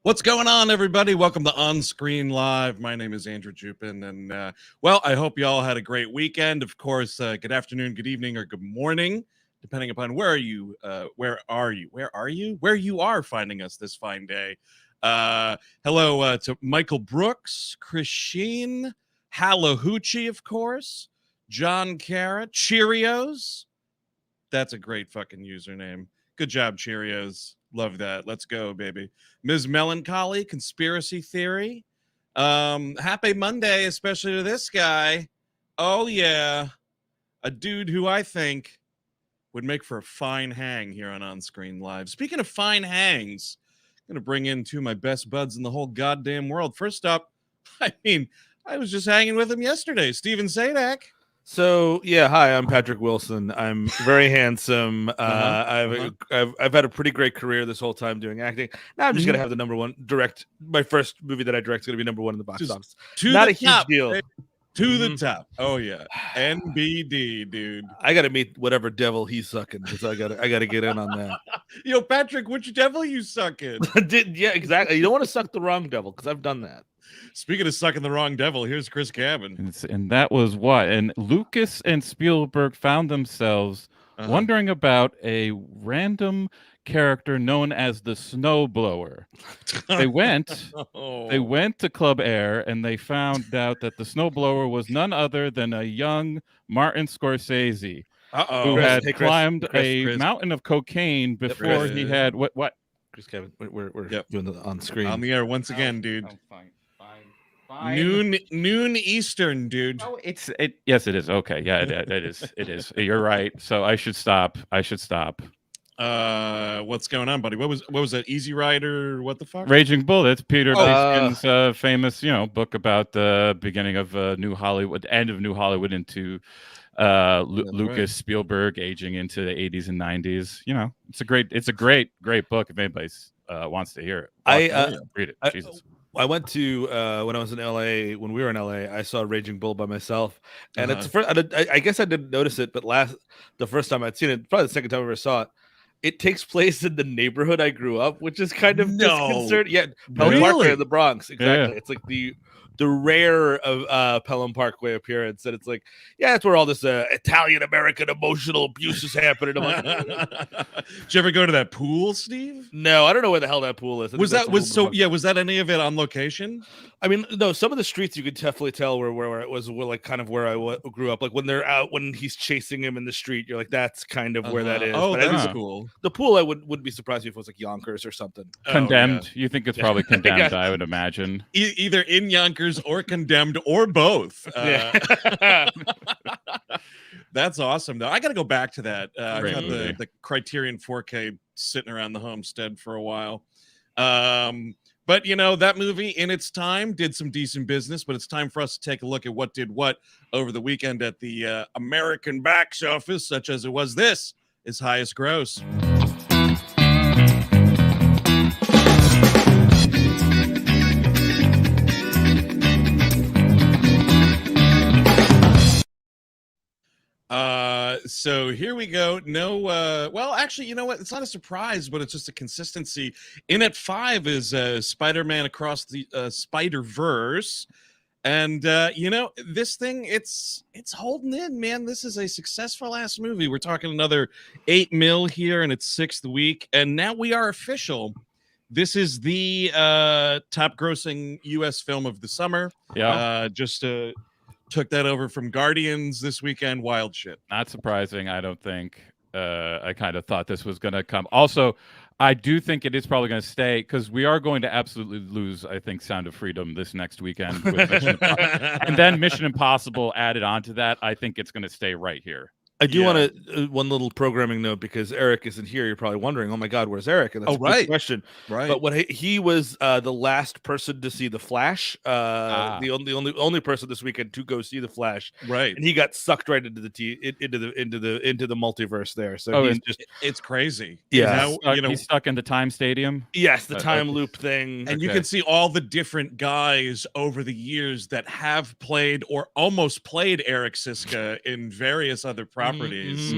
What's going on, everybody? Welcome to On Screen Live. My name is Andrew Jupin, and I hope you all had a great weekend. Of course, good afternoon, good evening, or good morning, depending upon where you are finding us this fine day. Hello to Michael Brooks, Christine, Hallahoochie, of course, John Cara, Cheerios. That's a great fucking username. Good job, Cheerios. Love that. Let's go, baby. Ms. Melancholy, Conspiracy Theory. Happy Monday, especially to this guy. Oh, yeah. A dude who I think would make for a fine hang here on On-Screen Live. Speaking of fine hangs, I'm going to bring in two of my best buds in the whole goddamn world. First up, I was just hanging with him yesterday. Steven Sadak. So yeah, hi, I'm Patrick Wilson. I'm very handsome. I've had a pretty great career this whole time doing acting. Now I'm just gonna have the number one direct. My first movie that I direct is gonna be number one in the box office. Not a huge deal. To the top. Oh yeah, NBD, dude. I gotta meet whatever devil he's sucking because I gotta get in on that. Yo, Patrick, which devil you sucking? Yeah, exactly. You don't want to suck the wrong devil because I've done that. Speaking of sucking the wrong devil, here's Chris Cabin. And that was what? And Lucas and Spielberg found themselves wondering about a random character known as the Snowblower. They went to Club Air and they found out that the Snowblower was none other than a young Martin Scorsese who had climbed a mountain of cocaine before he had what? Chris Cabin, we're doing the on screen on the air once again, dude. Fine. Noon Eastern, dude. Oh, yes, it is. Okay, yeah, it is. You're right. So I should stop. What's going on, buddy? What was that? Easy Rider? What the fuck? Raging Bull. That's Peter Bastian's famous, book about the beginning of New Hollywood, end of New Hollywood into Lucas Spielberg aging into the 80s and 90s. It's a great book. If anybody wants to hear it, read it. Jesus. I went to when I was in LA. When we were in LA, I saw Raging Bull by myself, and it's I guess I didn't notice it, but the first time I'd seen it, probably the second time I ever saw it, it takes place in the neighborhood I grew up, which is kind of disconcerting. Yeah, Pelham Parkway in the Bronx, exactly. Yeah. It's like the rare of Pelham Parkway appearance, and it's like, yeah, that's where all this Italian American emotional abuse is happening. I'm like, did you ever go to that pool, Steve? No, I don't know where the hell that pool is. Was that any of it on location? I mean, no, some of the streets you could definitely tell where it was like kind of where I grew up. Like when they're out, when he's chasing him in the street, you're like, that's kind of where that is. Oh, that's cool. The pool, I wouldn't be surprised if it was like Yonkers or something. Condemned. You think it's probably Condemned? I would imagine either in Yonkers or Condemned or both. That's awesome, though. I got to go back to that. I got the Criterion 4K sitting around the homestead for a while. But, that movie in its time did some decent business, but it's time for us to take a look at what did what over the weekend at the American box office, such as it was. This is highest gross. So here we go. No, well, actually, you know what? It's not a surprise, but it's just a consistency. In at 5 is Spider-Man Across the Spider-Verse. And, this thing, it's holding in, man. This is a successful ass movie. We're talking another 8 mil here in its 6th week. And now we are official. This is the top grossing U.S. film of the summer. Yeah. Took that over from Guardians this weekend. Wild shit. Not surprising, I don't think. I kind of thought this was going to come. Also, I do think it is probably going to stay because we are going to absolutely lose, I think, Sound of Freedom this next weekend. With and then Mission Impossible added on to that. I think it's going to stay right here. I do want to one little programming note because Eric isn't here. You're probably wondering, oh my God, where's Eric? And that's a good question. Right. But what he was the last person to see The Flash, the only person this weekend to go see The Flash. Right. And he got sucked right into the multiverse there. So it's crazy. Yeah. He's stuck in the Time Stadium. Yes, the time loop thing. And you can see all the different guys over the years that have played or almost played Eric Siska in various other properties. properties.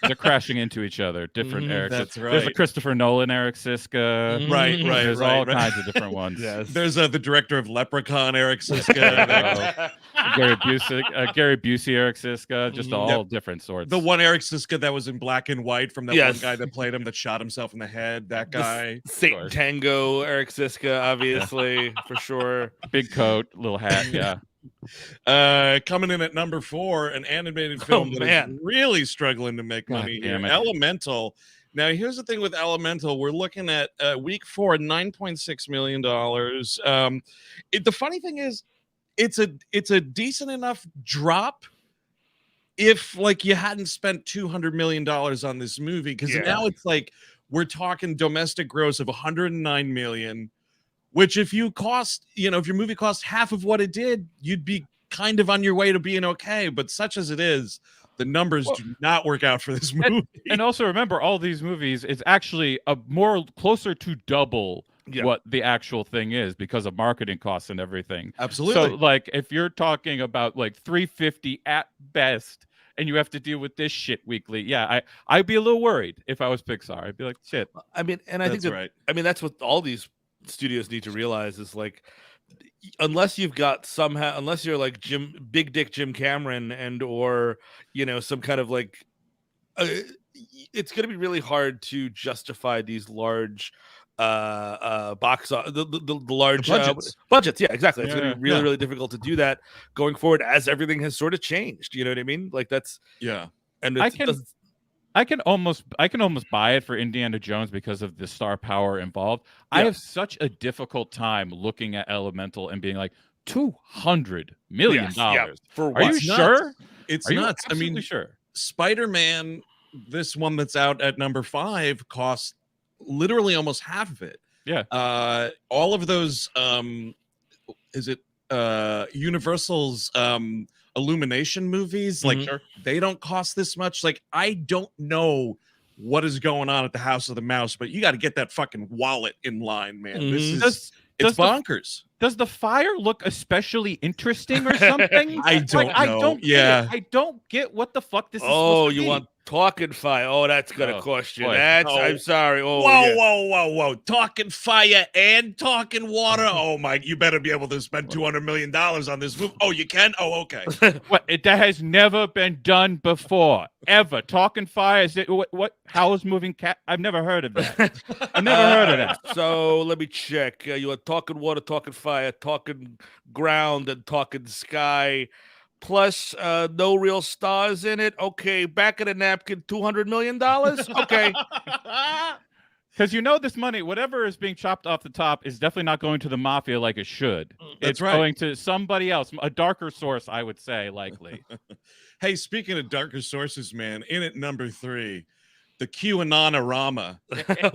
They're crashing into each other. Different Eric. That's There's a right. Christopher Nolan, Eric Siska. Right. There's all kinds of different ones. Yes. There's the director of Leprechaun, Eric Siska. Gary Busey, Eric Siska, just all different sorts. The one Eric Siska that was in black and white from that Yes. one guy that played him that shot himself in the head. That guy. Satan Tango, Eric Siska, obviously, for sure. Big coat, little hat, yeah. Coming in at number 4, an animated film that is really struggling to make money here. Elemental. Now, here's the thing with Elemental. We're looking at week 4, $9.6 million. The funny thing is, it's a decent enough drop if like you hadn't spent $200 million on this movie, because now it's like we're talking domestic gross of $109 million, which if you cost, if your movie cost half of what it did, you'd be kind of on your way to being okay. But such as it is, the numbers do not work out for this movie. And also remember, all these movies, it's actually a more closer to double what the actual thing is because of marketing costs and everything. Absolutely. So like if you're talking about like $350 at best and you have to deal with this shit weekly, I'd be a little worried if I was Pixar. I'd be like, shit. I mean, and I think that's what all these studios need to realize is like, unless you've got unless you're like Big Dick Jim Cameron and or some kind of like it's going to be really hard to justify these large box the large budgets. Yeah, exactly. It's going to be really really difficult to do that going forward as everything has sort of changed. You know what I mean? Like that's and I can almost buy it for Indiana Jones because of the star power involved. I have such a difficult time looking at Elemental and being like $200 million. For Are you sure? It's Are nuts. I mean, sure. Spider-Man, this one that's out at number 5, costs literally almost half of it. Yeah. All of those Universal's Illumination movies, like they don't cost this much. Like I don't know what is going on at the House of the Mouse, but you got to get that fucking wallet in line, man. It's bonkers. Does the fire look especially interesting or something? I don't know. I don't get it. I don't get what the fuck this is supposed to be. Want talking fire? Oh, that's gonna cost you. I'm sorry. Oh, whoa! Talking fire and talking water. Oh my! You better be able to spend $200 million on this movie. Oh, you can. Oh, okay. That has never been done before, ever. Talking fire. Is it what? Howl's Moving Cat? I've never heard of that. I've never heard of that. So let me check. You are talking water, talking fire, talking ground, and talking sky. Plus, no real stars in it. Okay, back of the napkin, $200 million. Okay, because this money, whatever is being chopped off the top, is definitely not going to the mafia like it should. That's it's going to somebody else, a darker source, I would say, likely. Hey, speaking of darker sources, man, in at number 3, the QAnon-orama.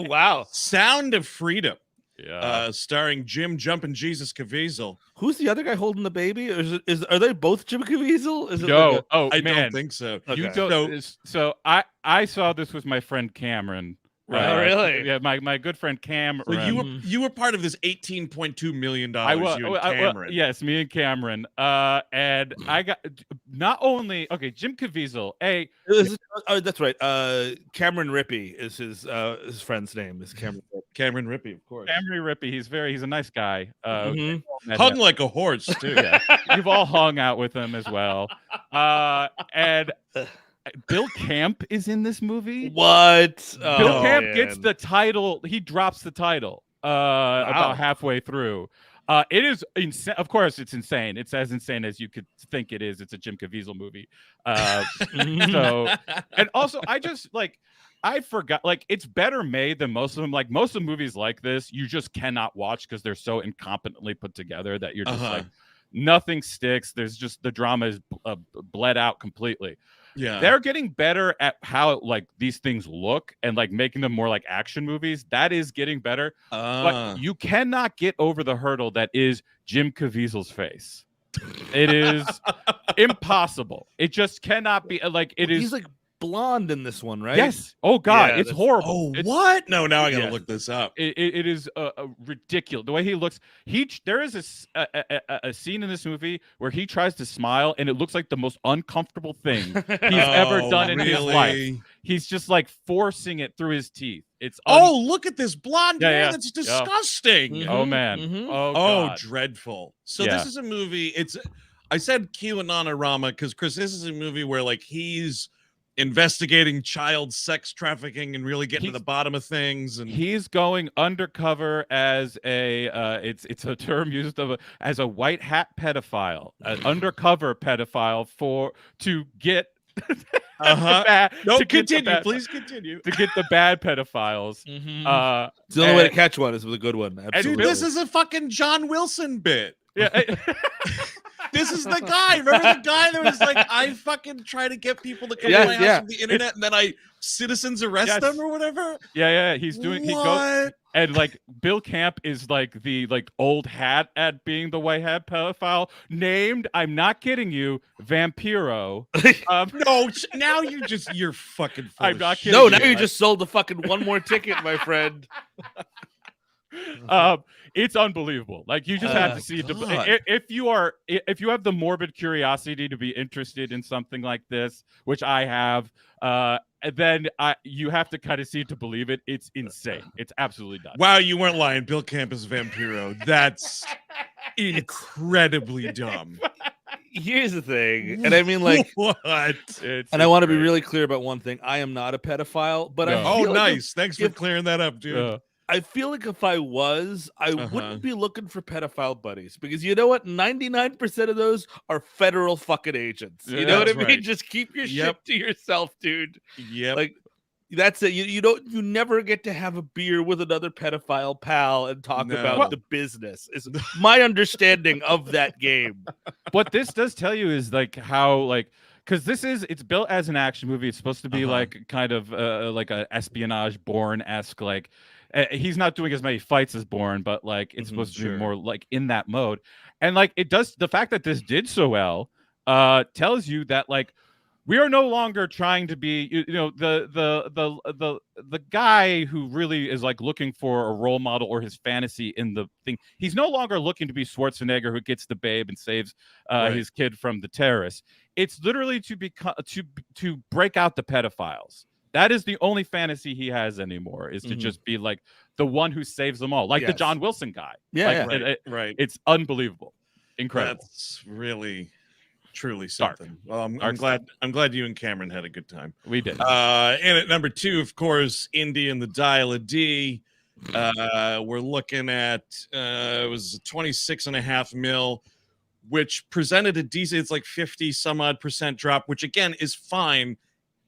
Wow, Sound of Freedom. Yeah, starring Jim Jumpin' Jesus Caviezel. Who's the other guy holding the baby? Or are they both Jim Caviezel? Is it I don't think so. Okay. You don't. So I saw this with my friend Cameron. Oh, really? Yeah, my good friend Cameron. So you were part of this $18.2 million. You and Cameron. Yes, me and Cameron. And I got not only Jim Caviezel. That's right. Cameron Rippey is his friend's name. Is Cameron? Cameron Rippey, of course. Cameron Rippey. He's a nice guy. Hung like a horse too. Yeah. You've all hung out with him as well. And Bill Camp is in this movie. What? Bill Camp gets the title. He drops the title about halfway through. It is insane. Of course, it's insane. It's as insane as you could think it is. It's a Jim Caviezel movie. And also, I forgot. Like, it's better made than most of them. Like, most of the movies like this, you just cannot watch because they're so incompetently put together that you're just like, nothing sticks. There's just the drama is bled out completely. Yeah, they're getting better at how these things look and making them more like action movies. That is getting better, but you cannot get over the hurdle that is Jim Caviezel's face. It is impossible. It just cannot be it is. He's blonde in this one, right? Yes. Oh God, Yeah, it's that's- horrible. Oh, It's, what? No, now I gotta yes. look this up. It is ridiculous the way he looks. There is a scene in this movie where he tries to smile and it looks like the most uncomfortable thing he's ever done in his life. He's just like forcing it through his teeth. It's Oh, look at this blonde hair. yeah. That's disgusting. Oh man. Mhm. Oh Oh, God. dreadful. So Yeah. this is a movie. I said QAnonarama because Chris, this is a movie where like he's investigating child sex trafficking and really getting to the bottom of things. And he's going undercover as a it's a term used as a white hat pedophile, an undercover pedophile to get No, continue. Please continue. to get the bad pedophiles. It's the only way to catch one is with a good one. Absolutely. Dude, this is a fucking John Wilson bit. Yeah. This is the guy. Remember the guy that was like, I fucking try to get people to come to my house from the internet, and then citizens arrest them or whatever. Yeah. He's doing. He goes and like Bill Camp is like the old hat at being the white hat pedophile named. I'm not kidding you, Vampiro. No, now you're fucking. I'm not kidding. No, now you just sold the fucking one more ticket, my friend. It's unbelielievable. Like you just have to see it. If you have the morbid curiosity to be interested in something like this, which I have, then you have to kind of see it to believe it. It's insane. It's absolutely nuts. Wow, you weren't lying. Bill Camp is Vampiro. That's incredibly dumb. Here's the thing, and I mean, like, what? And I want to be really clear about one thing. I am not a pedophile, but I feel nice. Thanks for clearing that up, dude. I feel like if I was, I wouldn't be looking for pedophile buddies because you know what? 99% of those are federal fucking agents. You know what I mean? Right. Just keep your shit to yourself, dude. Yeah. Like that's it. You never get to have a beer with another pedophile pal and talk about the business. Is my understanding of that game. What this does tell you is like how like. Because it's built as an action movie. It's supposed to be like kind of like a espionage Bourne-esque. Like he's not doing as many fights as Bourne, but like it's supposed to be more like in that mode. And like it does. The fact that this did so well tells you that like we are no longer trying to be the guy who really is like looking for a role model or his fantasy in the thing. He's no longer looking to be Schwarzenegger who gets the babe and saves his kid from the terrorists. It's literally to break out the pedophiles. That is the only fantasy he has anymore, is to just be like the one who saves them all, like the John Wilson guy. Yeah, right. It's unbelievable, incredible. That's really, truly something. Well, I'm glad you and Cameron had a good time. We did. And at number 2, of course, Indy and the Dial of D. We're looking at it was 26.5 mil. Which presented a decent, it's like 50 some odd % drop, which again is fine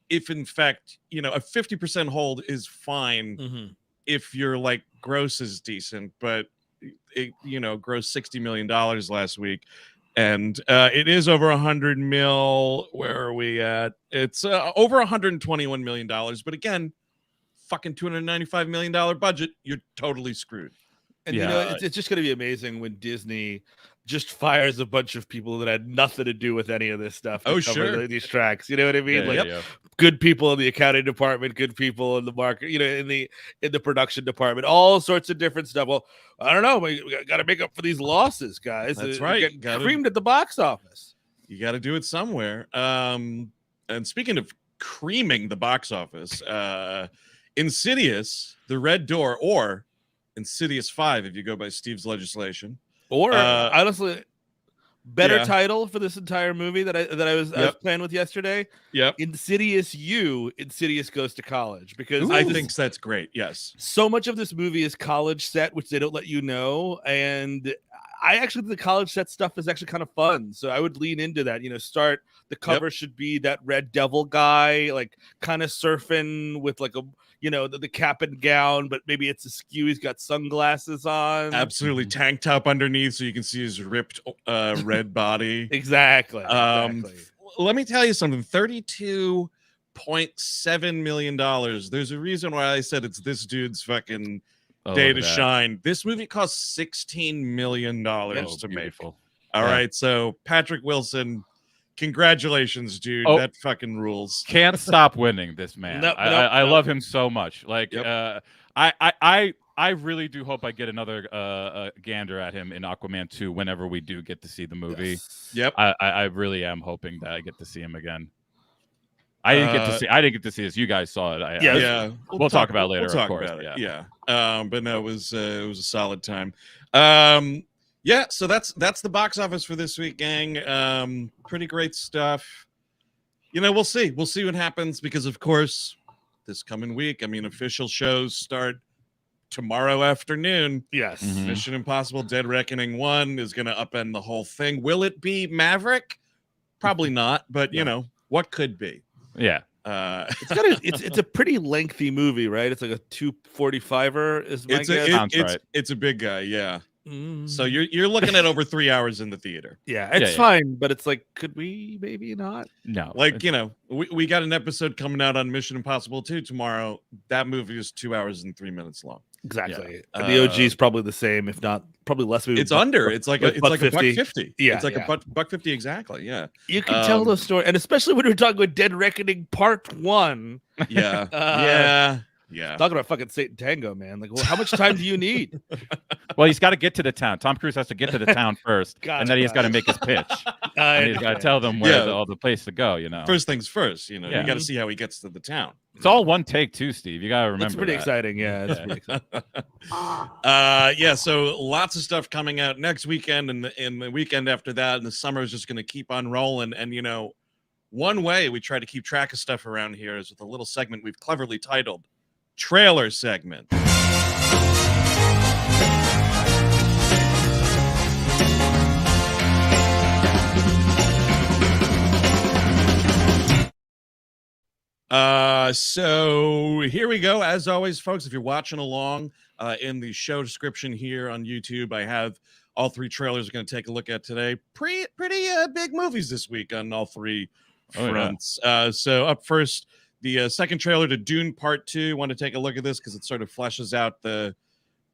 if in fact, a 50% hold is fine if your like gross is decent, but it, grossed $60 million last week. And it is over 100 mil. Where are we at? It's over $121 million. But again, fucking $295 million budget. You're totally screwed. And it's just going to be amazing when Disney just fires a bunch of people that had nothing to do with any of this stuff. Oh, sure. These tracks, you know what I mean? Yeah, good people in the accounting department, good people in the market, in the production department, all sorts of different stuff. Well, I don't know. We got to make up for these losses, guys. That's right. Get creamed at the box office. You got to do it somewhere. And speaking of creaming the box office, Insidious, The Red Door, or Insidious 5, if you go by Steve's legislation. Or honestly, better title for this entire movie that I was playing with yesterday. Yep. Insidious Insidious Goes to College, because I think that's great. Yes. So much of this movie is college set, which they don't let you know, and I actually think the college set stuff is actually kind of fun. So I would lean into that. Start the cover should be that Red Devil guy, like kind of surfing with like a the cap and gown, but maybe it's askew. He's got sunglasses on. Absolutely. Tank top underneath so you can see his ripped red body. Exactly. Let me tell you something. $32.7 million. There's a reason why I said it's this dude's fucking day to shine. This movie cost $16 million to make. All right. So Patrick Wilson Congratulations, dude. Oh. That fucking rules. Can't stop winning, this man. I love him so much. Like, Yep. I really do hope I get another gander at him in Aquaman 2 whenever we do get to see the movie. Yes. Yep. I really am hoping that I get to see him again. I didn't get to see this. You guys saw it. Yeah. We'll talk about it later. We'll talk of course. about it. Yeah. But no, it was a solid time. Yeah. So that's the box office for this week, gang. Pretty great stuff. We'll see. We'll see what happens because, of course, this coming week, official shows start tomorrow afternoon. Yes. Mhm. Mission Impossible: Dead Reckoning 1 is going to upend the whole thing. Will it be Maverick? Probably not. But what could be? Yeah. It's a pretty lengthy movie, right? It's like a 245er. Is my guess? It's a big guy. Yeah. So you're looking at over 3 hours in the theater. Yeah, it's fine, but it's like, could we maybe not? No. Like, we got an episode coming out on Mission Impossible 2 tomorrow. That movie is 2 hours and 3 minutes long. Exactly. And the OG is probably the same, if not probably less. It's under. It's like a $1.50. Yeah, it's like $1.50 exactly. Yeah. You can tell the story, and especially when we're talking about Dead Reckoning Part 1. Yeah. Yeah. Talking about fucking Satan Tango, man. Like, well, how much time do you need? Well, he's got to get to the town. Tom Cruise has to get to the town first, and then he's got to make his pitch. And he's got to tell them where all the place to go. First things first. You got to see how he gets to the town. It's all one take too, Steve. You got to remember. It's pretty exciting. Yeah, it's pretty exciting. So lots of stuff coming out next weekend and the weekend after that, and the summer is just going to keep on rolling. And one way we try to keep track of stuff around here is with a little segment we've cleverly titled Trailer Segment. So here we go. As always, folks, if you're watching along in the show description here on YouTube, I have all three trailers we're going to take a look at today. Pretty big movies this week on all three fronts. So up first, the second trailer to Dune Part 2. Want to take a look at this because it sort of fleshes out the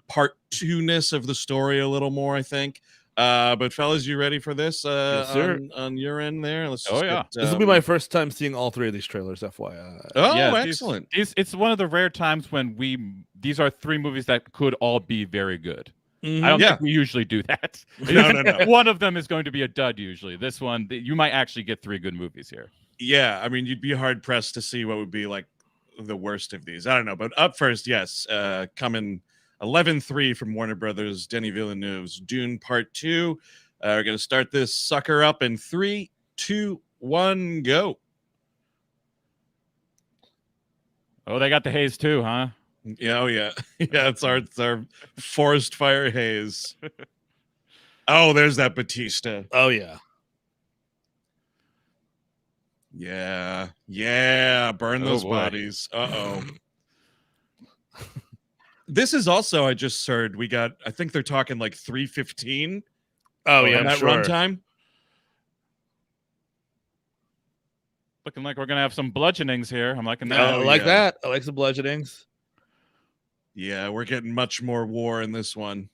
Part 2-ness of the story a little more, I think. But fellas, you ready for this? Yes, sir. On your end there? This will be my first time seeing all three of these trailers, FYI. Oh, yeah, excellent. It's one of the rare times when these are three movies that could all be very good. Mm-hmm. I don't think we usually do that. No. One of them is going to be a dud usually. This one, you might actually get three good movies here. Yeah, you'd be hard-pressed to see what would be like the worst of these. I don't know, but up first, yes, coming 11/3 from Warner Brothers, Denis Villeneuve's Dune Part 2. We're going to start this sucker up in 3, 2, 1, go. Oh, they got the haze too, huh? Yeah, oh yeah. Yeah, it's our forest fire haze. Oh, there's that Batista. Oh, yeah. Yeah. Burn those bodies. Uh-oh. This is also, I just heard, I think they're talking like 3:15. Oh, yeah, that runtime. Looking like we're gonna have some bludgeonings here. I'm liking that. I like that. I like some bludgeonings. Yeah, we're getting much more war in this one.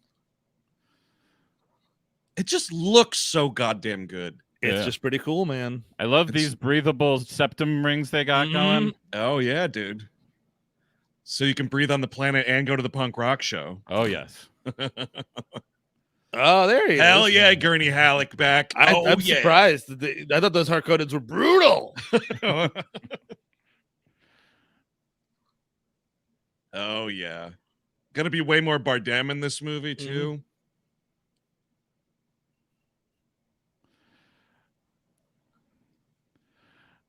It just looks so goddamn good. It's just pretty cool, man. I love these breathable septum rings they got going. Oh yeah, dude. So you can breathe on the planet and go to the punk rock show. Oh yes. Oh, there he is. Hell yeah, Gurney Halleck back. I'm surprised. I thought those Harkonnens were brutal. Oh yeah. Gonna be way more Bardem in this movie too.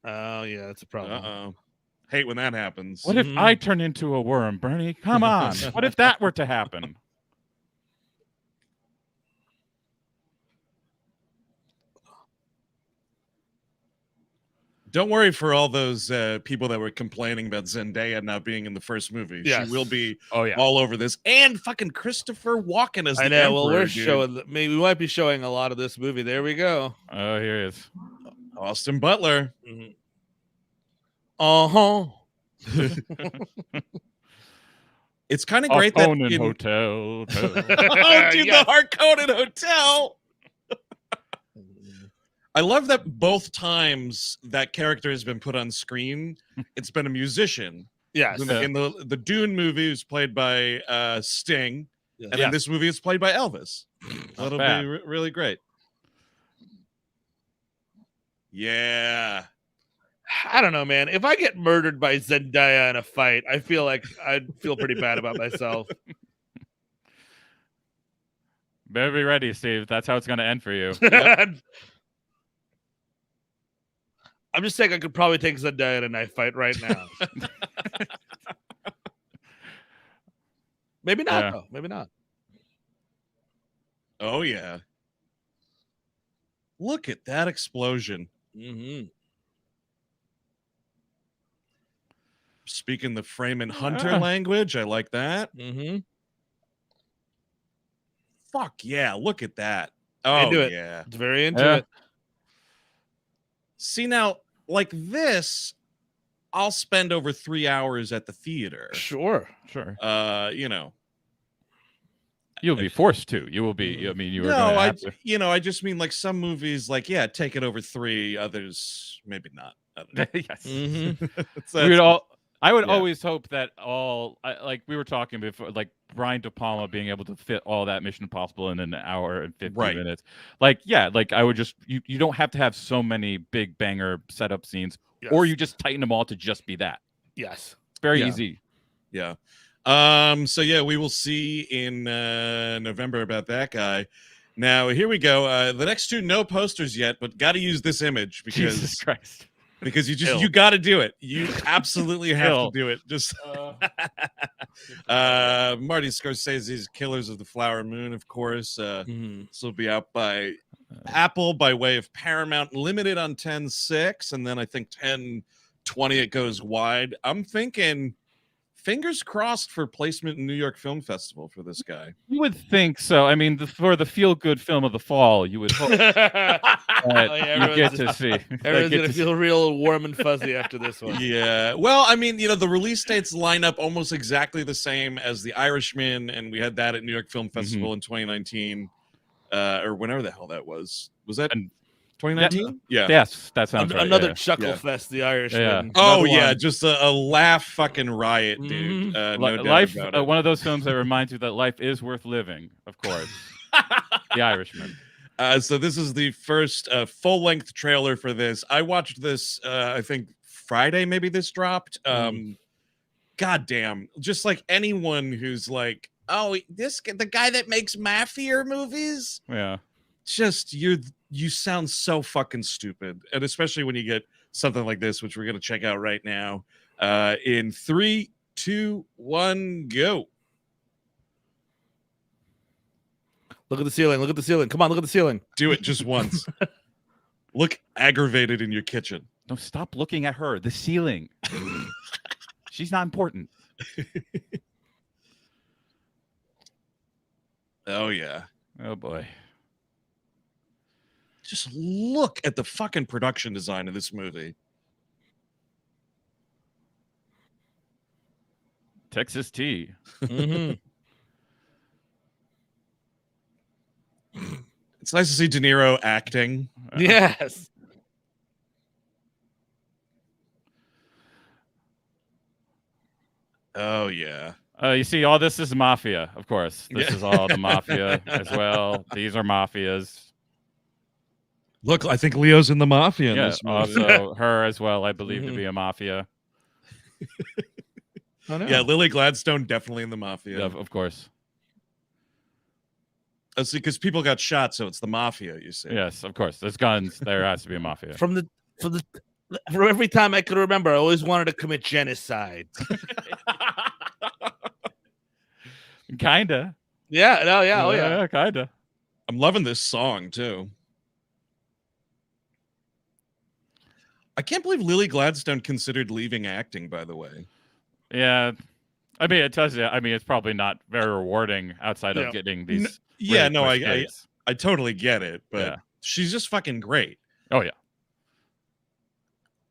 Oh yeah, that's a problem. Hate when that happens. What if I turn into a worm, Bernie? Come on. What if that were to happen? Don't worry for all those people that were complaining about Zendaya not being in the first movie. Yes. She will be all over this. And fucking Christopher Walken as the Emperor, well, we're dude. showing. Maybe we might be showing a lot of this movie. There we go. Oh, here he is. Austin Butler. It's kind of great that Hotel. Oh, dude, the Harkonnen Hotel. I love that both times that character has been put on screen, it's been a musician. Yes. In the Dune movie, who's played by Sting, Yes. and in this movie, it's played by Elvis. That'll be really great. Yeah. I don't know, man. If I get murdered by Zendaya in a fight, I feel like I'd feel pretty bad about myself. Better be ready, Steve. That's how it's going to end for you. Yep. I'm just saying I could probably take Zendaya in a knife fight right now. Maybe not, though. Maybe not. Oh, yeah. Look at that explosion. Mm-hmm. Speaking the Freeman Hunter language, I like that. Mm-hmm. Fuck yeah, look at that. Oh, yeah. It's very into it. See, now, like this, I'll spend over 3 hours at the theater. Sure. You know. You'll be forced to. You will be. I mean, you were. No, to. I just mean like some movies, like take it over 3. Others, maybe not. Yes. Mm-hmm. I would always hope that like we were talking before, like Brian De Palma being able to fit all that Mission Impossible in an hour and 50 minutes. Like, like I would just you don't have to have so many big banger setup scenes, or you just tighten them all to just be that. Yes. It's very easy. Yeah. So we will see in November about that guy. Now here we go. The next 2, no posters yet, but got to use this image because Jesus Christ. Because you got to do it. You absolutely have to do it. Just Marty Scorsese's Killers of the Flower Moon, of course. This will be out by Apple by way of Paramount, limited on 10/6, and then I think 10/20 it goes wide. I'm thinking fingers crossed for placement in New York Film Festival for this guy. You would think so. I mean, for the feel-good film of the fall, you would hope you get to see. Everyone's going to feel real warm and fuzzy after this one. Yeah. Well, I mean, the release dates line up almost exactly the same as The Irishman, and we had that at New York Film Festival in 2019, or whenever the hell that was. Was that 2019? Yeah. Yes, that sounds right. Another chuckle fest, The Irishman. Yeah. Oh, yeah, just a laugh fucking riot, dude. No doubt life, about it. One of those films that reminds you that life is worth living, of course. The Irishman. So this is the first full-length trailer for this. I watched this, I think, Friday, maybe this dropped. God damn. Just like anyone who's like, oh, the guy that makes mafia movies? Yeah. Just, you sound so fucking stupid. And especially when you get something like this, which we're going to check out right now. In 3, 2, 1, go. Look at the ceiling. Look at the ceiling. Come on, look at the ceiling. Do it just once. Look aggravated in your kitchen. No, stop looking at her. The ceiling. She's not important. Oh, yeah. Oh, boy. Just look at the fucking production design of this movie. Texas tea. Mm-hmm. It's nice to see De Niro acting. Yes. Oh, yeah. You see, all this is mafia, of course. This is all the mafia as well. These are mafias. Look, I think Leo's in the mafia in this movie. Also her as well, I believe, to be a mafia. Oh, no. Yeah, Lily Gladstone definitely in the mafia. Yeah, of course. Oh, see, because people got shot, so it's the mafia, you see. Yes, of course. There's guns. There has to be a mafia. From every time I could remember, I always wanted to commit genocide. Kinda. Yeah, no, yeah, oh yeah. Kinda. I'm loving this song too. I can't believe Lily Gladstone considered leaving acting, by the way. Yeah. I mean, it tells you, it's probably not very rewarding outside of getting these. I totally get it, but she's just fucking great. Oh, yeah.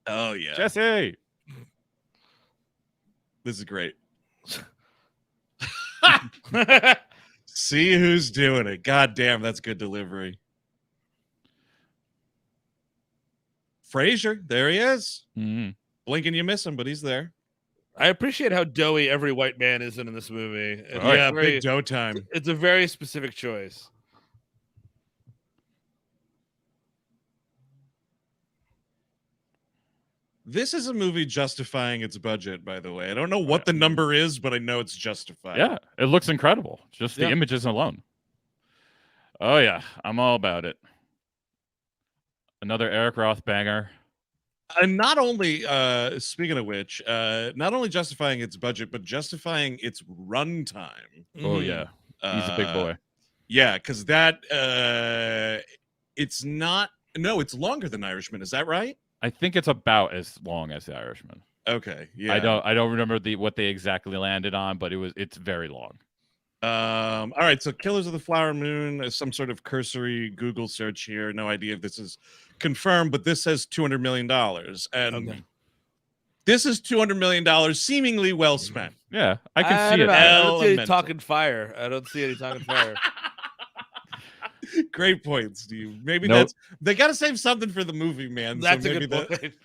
Oh, yeah. Jesse! This is great. See who's doing it. God damn, that's good delivery. Frasier, there he is. Mhm. Blink and you miss him, but he's there. I appreciate how doughy every white man is in this movie. It's Oh, yeah. Big dough time. It's a very specific choice. This is a movie justifying its budget, by the way. I don't know what the number is, but I know it's justified. Yeah, it looks incredible. Just the Yeah. images alone. Oh yeah, I'm all about it. Another Eric Roth banger. And not only, speaking of which, not only justifying its budget, but justifying its runtime. Oh yeah, he's a big boy. Yeah, because that it's not. No, it's longer than Irishman. Is that right? I think it's about as long as The Irishman. Okay, yeah. I don't remember what they exactly landed on, but it's very long. All right, so Killers of the Flower Moon is some sort of cursory Google search here. No idea if this is confirmed, but this says $200 million. And this is $200 million seemingly well spent. Yeah, I can see it. I don't see any talking fire. I don't see any talking fire. Great point, Steve. Maybe that's they got to save something for the movie, man. That's so a maybe good point.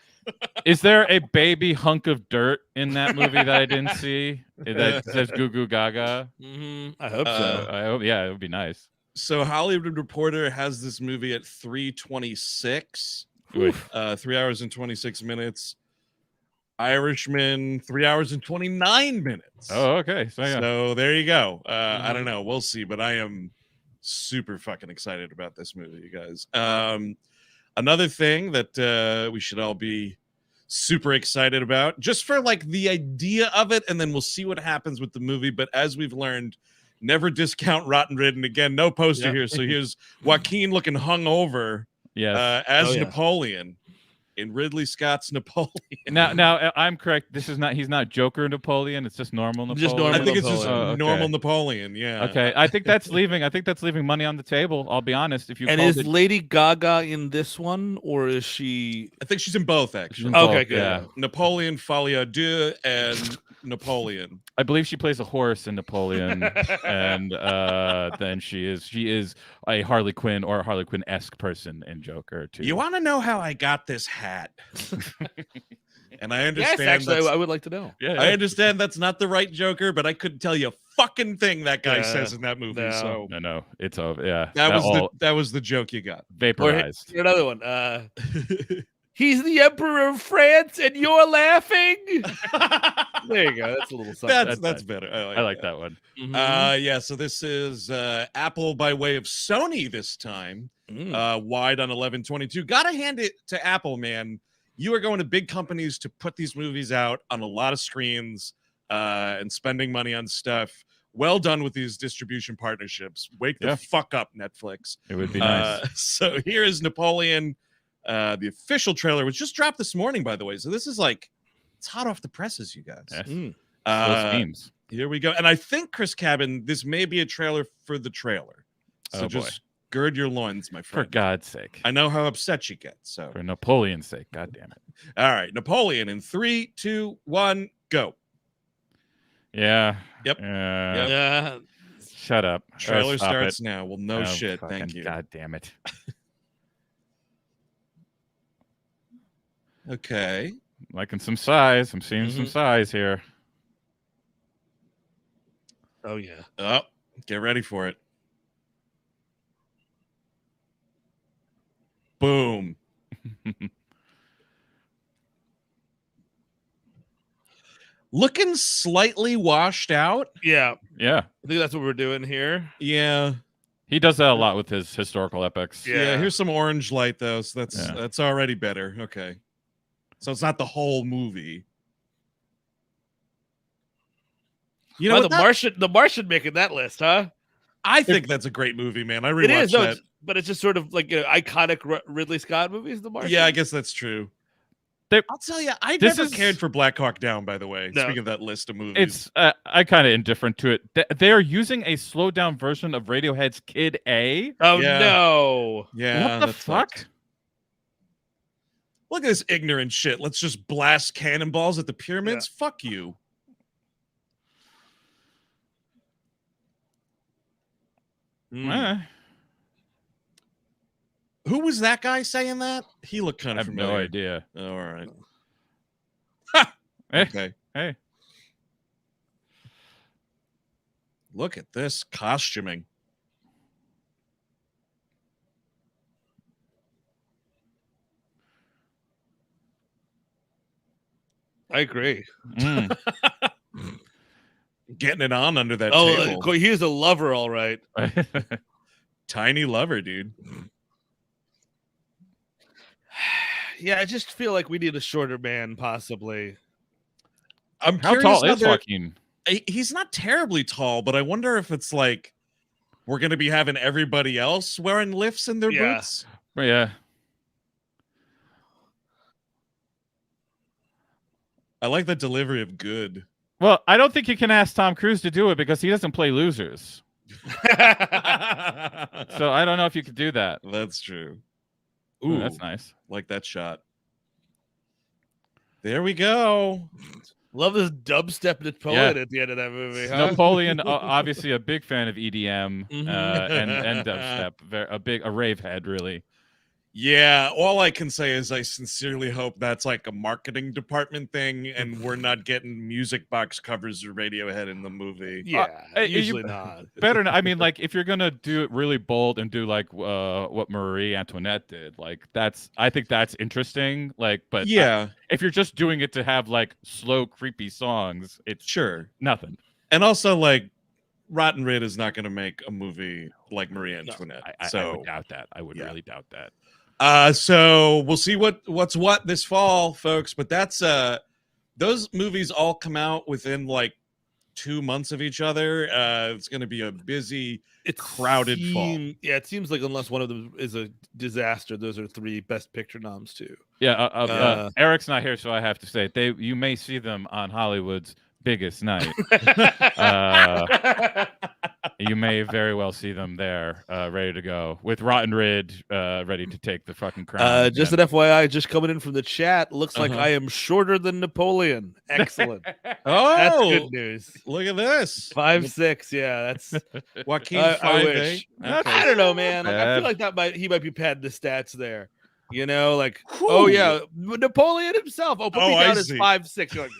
Is there a baby hunk of dirt in that movie that I didn't see that says "Goo Goo Gaga"? I hope so. I hope. Yeah, it would be nice. So Hollywood Reporter has this movie at 3:26, 3 hours and 26 minutes. Irishman, 3 hours and 29 minutes. Oh, okay. So there you go. I don't know. We'll see, but I am super fucking excited about this movie, you guys. Another thing that we should all be super excited about, just for like the idea of it, and then we'll see what happens with the movie. But as we've learned, never discount Rotten Ridden. Again, no poster here. So here's Joaquin looking hungover as Napoleon in Ridley Scott's Napoleon. Now I'm correct. He's not Joker Napoleon. It's just normal Napoleon. Just normal I think it's just Napoleon. normal Napoleon. Yeah. Okay. I think that's leaving money on the table. I'll be honest. If you is Lady Gaga in this one, or is she? I think she's in both, actually. Okay, good. Yeah. Napoleon, Folie à Deux, and Napoleon. I believe she plays a horse in Napoleon, and then she is a Harley Quinn or a Harley Quinn-esque person in Joker too. You want to know how I got this hat? And I understand. Yes, actually, I would like to know. Yeah, I understand that's not the right Joker, but I couldn't tell you a fucking thing that guy says in that movie. No. So no, it's over. Yeah, that was the joke you got. Vaporized. Or another one. He's the Emperor of France, and you're laughing. There you go. That's a little something. That's better. I like that one. Yeah. So this is Apple by way of Sony this time. Wide on 11/22. Gotta hand it to Apple, man. You are going to big companies to put these movies out on a lot of screens and spending money on stuff. Well done with these distribution partnerships. Wake the fuck up, Netflix. It would be nice. So here is Napoleon. The official trailer was just dropped this morning, by the way. So this is like, it's hot off the presses, you guys. Yes. Those themes. Here we go. And I think, Chris Cabin, this may be a trailer for the trailer. So just gird your loins, my friend. For God's sake. I know how upset you get. So for Napoleon's sake. God damn it. All right. Napoleon in 3, 2, 1, go. Yeah. Yep. Yeah. Shut up. Trailer starts now. Well, no shit. Thank you. God damn it. Okay. Liking some size. I'm seeing some size here. Oh, yeah. Oh, get ready for it. Boom. Looking slightly washed out. Yeah. Yeah. I think that's what we're doing here. Yeah. He does that a lot with his historical epics. Yeah. Here's some orange light, though. So that's already better. Okay. So it's not the whole movie. You know, the Martian making that list, huh? I think that's a great movie, man. I rewatched it is, that. But it's just sort of like iconic Ridley Scott movies. The Martian. Yeah, I guess that's true. I'll tell you, I never cared for Black Hawk Down, by the way. No. Speaking of that list of movies. It's I kind of indifferent to it. They are using a slowed down version of Radiohead's Kid A. Oh, no. Yeah. What the fuck? Look at this ignorant shit. Let's just blast cannonballs at the pyramids. Yeah. Fuck you. Who was that guy saying that? He looked kind I of have familiar. no idea. All right. Hey, Okay. hey. Look at this costuming. I agree. Mm. Getting it on under that Oh, table. he is a lover, all right. Tiny lover, dude. Yeah, I just feel like we need a shorter man, possibly. I'm How curious tall is Joaquin? He's not terribly tall, but I wonder if it's like we're going to be having everybody else wearing lifts in their boots. Yeah. I like the delivery of good. Well, I don't think you can ask Tom Cruise to do it because he doesn't play losers. So I don't know if you could do that. That's true. Ooh, that's nice. Like that shot. There we go. Love this dubstep Napoleon at the end of that movie. Huh? Napoleon, obviously a big fan of EDM and dubstep. A rave head, really. Yeah, all I can say is I sincerely hope that's like a marketing department thing and we're not getting music box covers or Radiohead in the movie. Yeah, usually not. Better not. I mean, like, if you're going to do it really bold and do like what Marie Antoinette did, like, I think that's interesting. Like, but yeah, if you're just doing it to have like slow, creepy songs, it's sure nothing. And also, like, Rotten Rid is not going to make a movie like Marie Antoinette. No, I would doubt that. I would really doubt that. So we'll see what's what this fall, folks. But that's those movies all come out within like 2 months of each other. It's going to be a busy, crowded fall. Yeah, it seems like unless one of them is a disaster, those are 3 Best Picture noms too. Yeah, Eric's not here, so I have to say you may see them on Hollywood's biggest night. You may very well see them there, ready to go with Rotten Rid, ready to take the fucking crown. Just an FYI, just coming in from the chat, looks like I am shorter than Napoleon. Excellent. That's good news. Look at this. 5'6". Yeah, that's Joaquin. I wish. Okay. I don't know, man. Like, I feel like he might be padding the stats there. You know, like, Whew. Oh yeah, Napoleon himself. Put me down as 5'6". You're like,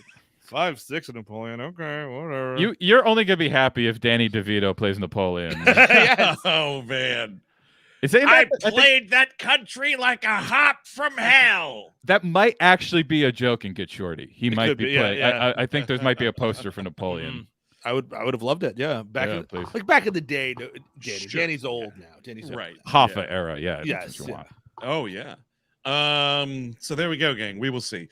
5'6" Napoleon. Okay, whatever. You're only gonna be happy if Danny DeVito plays Napoleon. Yes. Oh man. I played that country like a hop from hell. That might actually be a joke in Get Shorty. He might be playing. Yeah. I think there might be a poster for Napoleon. I would have loved it. Yeah, back in the day. Danny's old now. Danny's right. Hoffa era. Yeah. Yes. Oh yeah. So there we go, gang. We will see.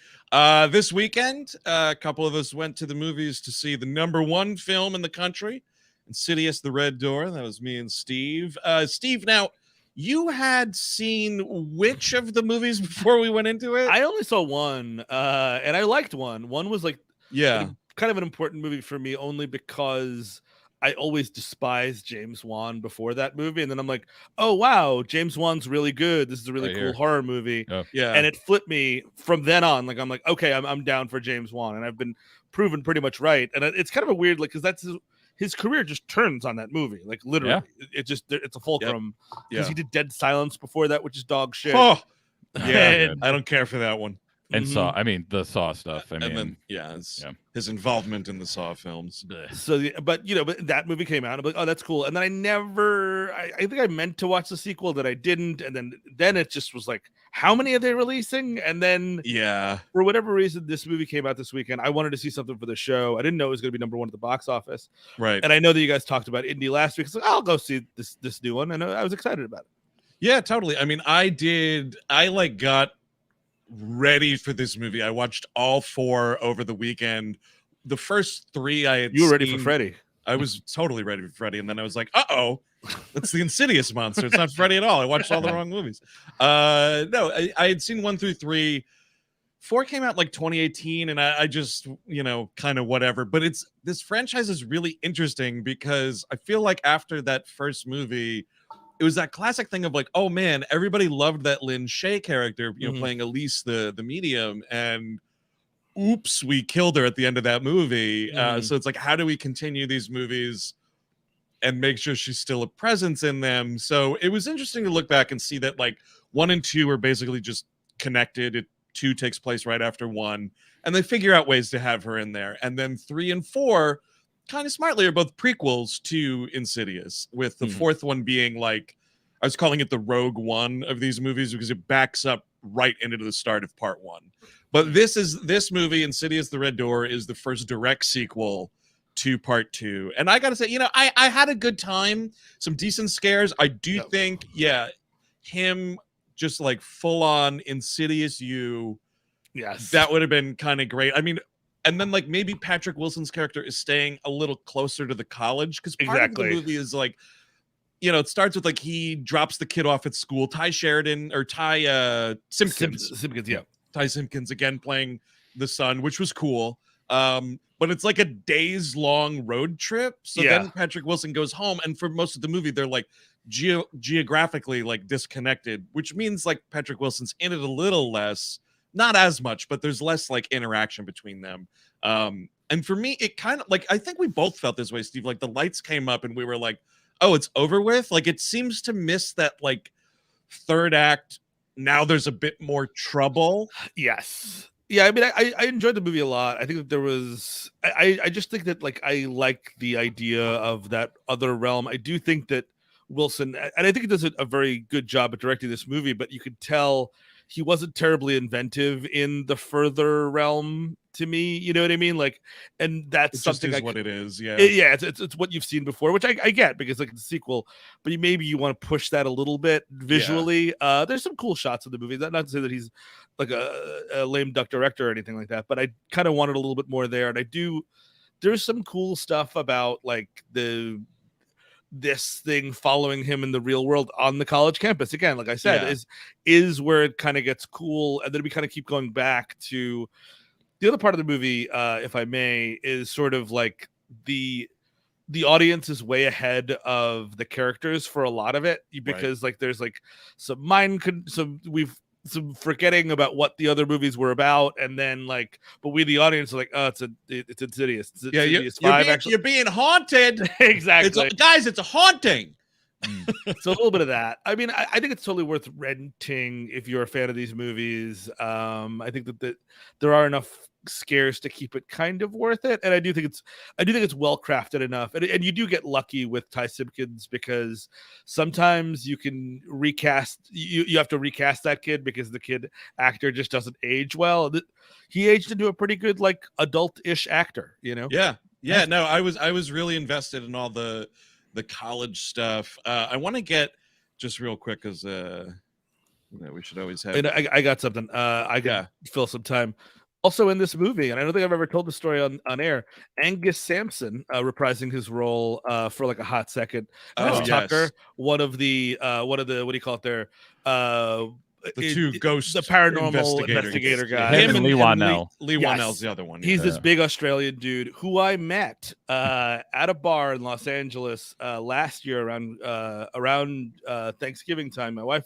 This weekend, a couple of us went to the movies to see the #1 film in the country, Insidious: The Red Door. That was me and Steve. Steve, now you had seen which of the movies before we went into it? I only saw one, and I liked one. One was like, kind of an important movie for me, only because I always despised James Wan before that movie, and then I'm like, oh wow, James Wan's really good. This is a really cool horror movie. Yeah, and it flipped me from then on. Like I'm like, okay, I'm down for James Wan, and I've been proven pretty much right. And it's kind of a weird, like, because that's his career just turns on that movie, like literally. It's a fulcrum because he did Dead Silence before that, which is dog shit. Oh yeah, I don't care for that one. And Saw, I mean the Saw stuff. His involvement in the Saw films. So, but that movie came out. I'm like, oh, that's cool. And then I think I meant to watch the sequel that I didn't. And then it just was like, how many are they releasing? And then for whatever reason, this movie came out this weekend. I wanted to see something for the show. I didn't know it was going to be #1 at the box office. Right. And I know that you guys talked about Indie last week. So I'll go see this new one, and I was excited about it. Yeah, totally. I mean, I got ready for this movie. I watched all 4 over the weekend. The first 3 I had. You were ready for Freddy. I was totally ready for Freddy, and then I was like, "Uh-oh, that's the Insidious monster. It's not Freddy at all. I watched all the wrong movies." No, I had seen 1 through 3. 4 came out like 2018, and I just kind of whatever. But this franchise is really interesting because I feel like after that first movie, it was that classic thing of like, oh man, everybody loved that Lynn Shay character, playing Elise the medium, and oops, we killed her at the end of that movie. So it's like, how do we continue these movies and make sure she's still a presence in them. So it was interesting to look back and see that like 1 and 2 are basically just connected. 2 takes place right after 1, and they figure out ways to have her in there. And then 3 and 4 kind of smartly are both prequels to Insidious, with the 4th one being like, I was calling it the Rogue One of these movies because it backs up right into the start of part 1. But this movie, Insidious: The Red Door, is the first direct sequel to part 2. And I gotta say, you know, I had a good time, some decent scares. I do think, him just like full on Insidious that would have been kind of great. I mean, and then like maybe Patrick Wilson's character is staying a little closer to the college, because part of the movie is like, you know, it starts with like he drops the kid off at school. Ty Simpkins. Ty Simpkins again playing the son, which was cool. But it's like a days long road trip. So then Patrick Wilson goes home, and for most of the movie, they're like geographically like disconnected, which means like Patrick Wilson's in it a little less, not as much, but there's less like interaction between them. And for me, it kind of like, I think we both felt this way, Steve. Like the lights came up and we were like, oh, it's over with. Like it seems to miss that like third act. Now there's a bit more trouble. Yes. Yeah, I mean, I enjoyed the movie a lot. I think that there was, I just think that like I like the idea of that other realm. I do think that Wilson, and I think he does a very good job at directing this movie, but you could tell he wasn't terribly inventive in the further realm to me. You know what I mean? Like, and that's it something just is what it is. Yeah. It's what you've seen before, which I get, because like it's a sequel, but maybe you want to push that a little bit visually. Yeah. There's some cool shots in the movie. Not to say that he's like a lame duck director or anything like that, but I kind of wanted a little bit more there. And there's some cool stuff about like this thing following him in the real world on the college campus. Again, like I said, is where it kind of gets cool. And then we kind of keep going back to the other part of the movie, if I may, is sort of like the audience is way ahead of the characters for a lot of it, because like there's like some forgetting about what the other movies were about, and then like, but we the audience are like, oh, it's Insidious. It's Insidious 5, you're being haunted. Exactly, guys, it's a haunting. So a little bit of that. I mean, I think it's totally worth renting if you're a fan of these movies. I think that there are enough scares to keep it kind of worth it, and I do think it's well crafted enough, and you do get lucky with Ty Simpkins, because sometimes you can recast, you have to recast that kid because the kid actor just doesn't age well. He aged into a pretty good like adult-ish actor, you know. No, I was really invested in all the college stuff. I want to get just real quick, because we should always have, and I got something I got fill some time. Also in this movie, and I don't think I've ever told the story on air, Angus Sampson reprising his role for like a hot second. Tucker, one of the what do you call it there? The two ghosts, the paranormal investigator guy. Him and Lee Whannell. Lee Whannell's the other one. He's this big Australian dude who I met at a bar in Los Angeles last year around Thanksgiving time. My wife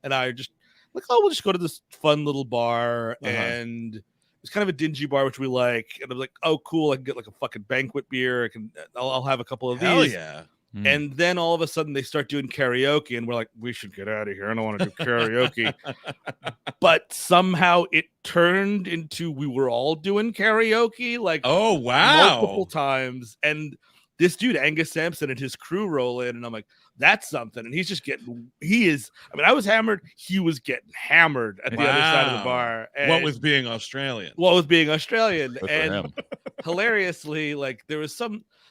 and I are just like, oh, we'll just go to this fun little bar, and it's kind of a dingy bar, which we like. And I'm like, oh, cool. I can get like a fucking banquet beer. I'll have a couple of these. Hell yeah. And then all of a sudden they start doing karaoke, and we're like, we should get out of here. I don't want to do karaoke. But somehow it turned into, we were all doing karaoke, like, oh wow, multiple times. And this dude, Angus Sampson, and his crew roll in, and I'm like, that's something. And he's just I was hammered. He was getting hammered at the other side of the bar. And what with being Australian? And hilariously, like, there was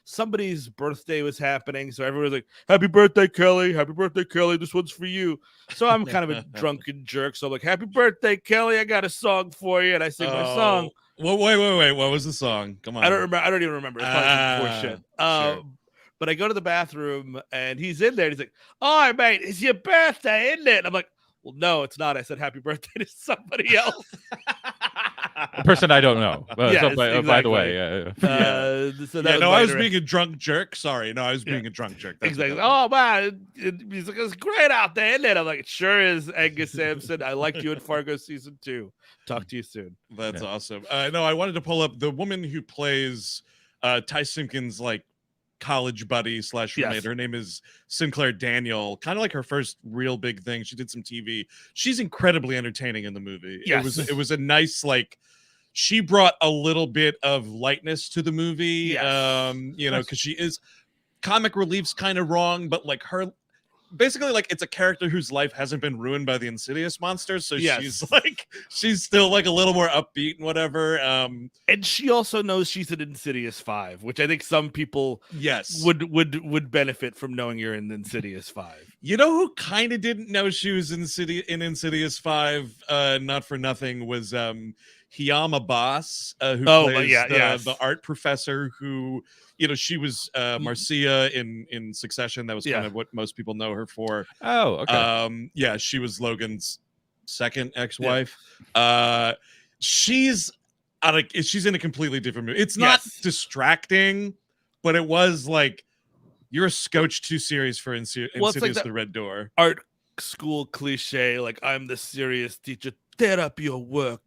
somebody's birthday was happening. So everyone was like, happy birthday, Kelly. Happy birthday, Kelly. This one's for you. So I'm kind of a drunken jerk. So I'm like, happy birthday, Kelly. I got a song for you. And I sing my song. Well, wait. What was the song? Come on. I don't even remember. It's probably before shit. Sure. But I go to the bathroom, and he's in there. And he's like, all right, mate, it's your birthday, isn't it? And I'm like, well, no, it's not. I said happy birthday to somebody else. A person I don't know. Exactly. By the way, I was being a drunk jerk. Sorry. No, I was being a drunk jerk. That's exactly. Oh, man. He's like, it's great out there, isn't it? I'm like, it sure is, Angus Sampson. I liked you in Fargo season 2. Talk to you soon. That's awesome. No, I wanted to pull up the woman who plays Ty Simpkins' like college buddy / roommate. Yes. Her name is Sinclair Daniel. Kind of like her first real big thing. She did some TV. She's incredibly entertaining in the movie. Yes. It was a nice, like, she brought a little bit of lightness to the movie. Yes. You know, because she is comic relief's kind of wrong, but like her basically, like, it's a character whose life hasn't been ruined by the Insidious monsters, so she's still like a little more upbeat and whatever. And she also knows she's an Insidious 5, which I think some people would benefit from knowing you're in Insidious 5. You know who kind of didn't know she was in Insidious 5, not for nothing, was Hiyama Boss, who plays the art professor who, you know, she was Marcia in Succession. That was kind of what most people know her for. Oh, okay. Yeah, she was Logan's second ex-wife. She's in a completely different movie. It's not distracting, but it was like, you're a scotch too serious for Insidious like the Red Door. Art school cliche, like, I'm the serious teacher. Tear up your work.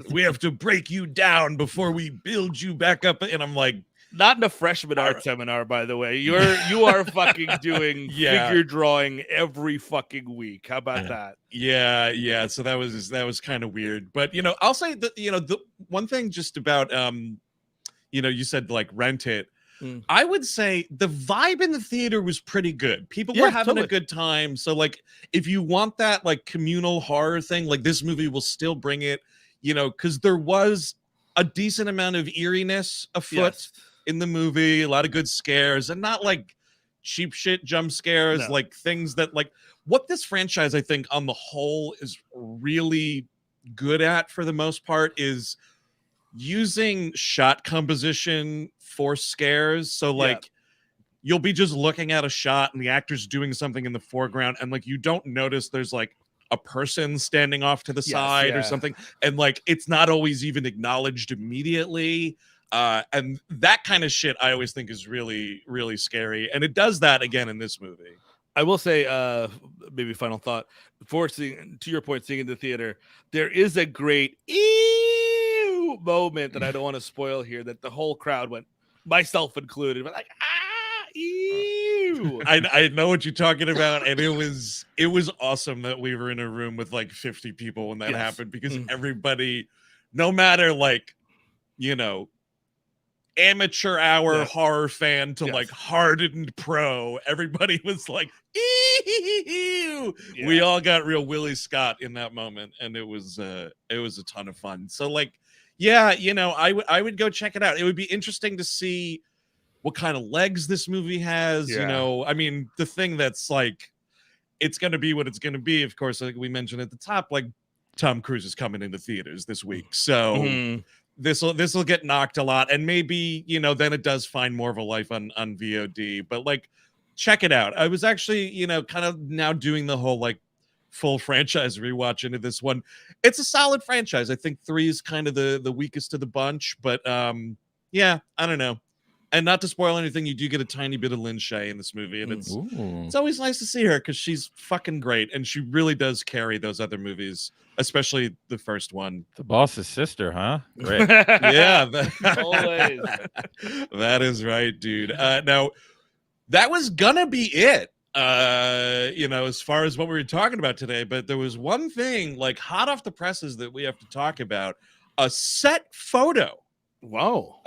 We have to break you down before we build you back up. And I'm like, not in a freshman art seminar, by the way. You are fucking doing figure drawing every fucking week. How about that? Yeah. So that was kind of weird. But, you know, I'll say that, you know, the one thing just about you know, you said like rent it. I would say the vibe in the theater was pretty good. People were having a good time. So, like, if you want that, like, communal horror thing, like, this movie will still bring it, you know, because there was a decent amount of eeriness afoot in the movie, a lot of good scares, and not, like, cheap shit jump scares, like, things that, like, what this franchise, I think, on the whole is really good at, for the most part, is using shot composition for scares. So like you'll be just looking at a shot and the actor's doing something in the foreground and like you don't notice there's like a person standing off to the side or something, and like it's not always even acknowledged immediately, and that kind of shit I always think is really, really scary, and it does that again in this movie. I will say, maybe final thought, before seeing, to your point, seeing in the theater, there is a great moment that I don't want to spoil here, that the whole crowd went, myself included, but like, ew. I know what you're talking about, and it was awesome that we were in a room with like 50 people when that happened, because everybody, no matter like, you know, amateur hour horror fan to like hardened pro, everybody was like, ew. We all got real Willie Scott in that moment, and it was a ton of fun. So like, yeah, you know, I would go check it out. It would be interesting to see what kind of legs this movie has. You know, I mean, the thing that's like, it's going to be what it's going to be. Of course, like we mentioned at the top, like Tom Cruise is coming into theaters this week, so this will get knocked a lot, and maybe, you know, then it does find more of a life on VOD. But like, check it out. I was actually, you know, kind of now doing the whole like full franchise rewatch into this one. It's a solid franchise. I think 3 is kind of the weakest of the bunch, but yeah, I don't know. And not to spoil anything, you do get a tiny bit of Lynn Shay in this movie, and it's always nice to see her because she's fucking great, and she really does carry those other movies, especially the first one. The boss's sister, huh? Great. Yeah, always. That is right, dude. Now, that was gonna be it. You know, as far as what we were talking about today, but there was one thing like hot off the presses that we have to talk about: a set photo. Wow.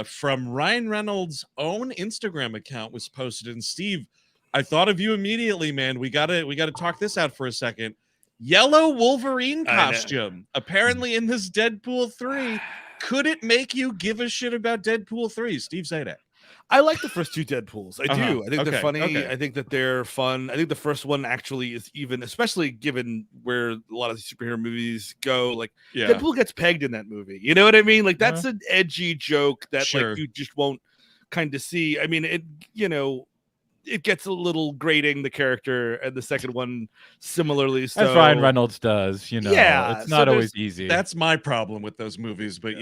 From Ryan Reynolds' own Instagram account was posted. And Steve, I thought of you immediately, man. We gotta talk this out for a second. Yellow Wolverine costume, apparently in this Deadpool 3. Could it make you give a shit about Deadpool 3? Steve, say that. I like the first 2 Deadpools. I do. I think they're funny. I think that they're fun. I think the first one actually is even, especially given where a lot of the superhero movies go. Like, Deadpool gets pegged in that movie. You know what I mean? Like, that's an edgy joke that like you just won't kind of see. I mean, it, you know, it gets a little grating, the character, and the second one similarly. So as Ryan Reynolds does, you know, it's not always easy. That's my problem with those movies, but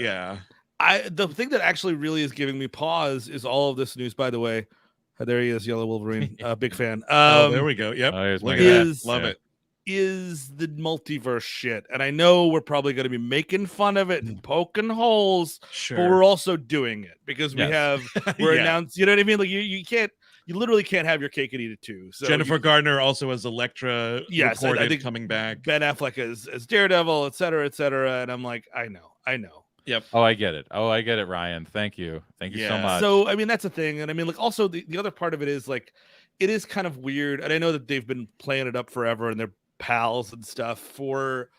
the thing that actually really is giving me pause is all of this news, by the way. There he is, Yellow Wolverine. Big fan. There we go. Yep. Oh, Look at that. Love it. is the multiverse shit. And I know we're probably going to be making fun of it and poking holes, but we're also doing it because we're announced, you know what I mean? Like you literally can't have your cake and eat it too. So Jennifer Gardner also as Elektra, reported I think coming back. Ben Affleck as Daredevil, et cetera, and I'm like, I know. Yep. Oh, I get it, Ryan. Thank you so much. So I mean, that's a thing, and I mean, like, also the other part of it is like, it is kind of weird, and I know that they've been playing it up forever, and they're pals and stuff for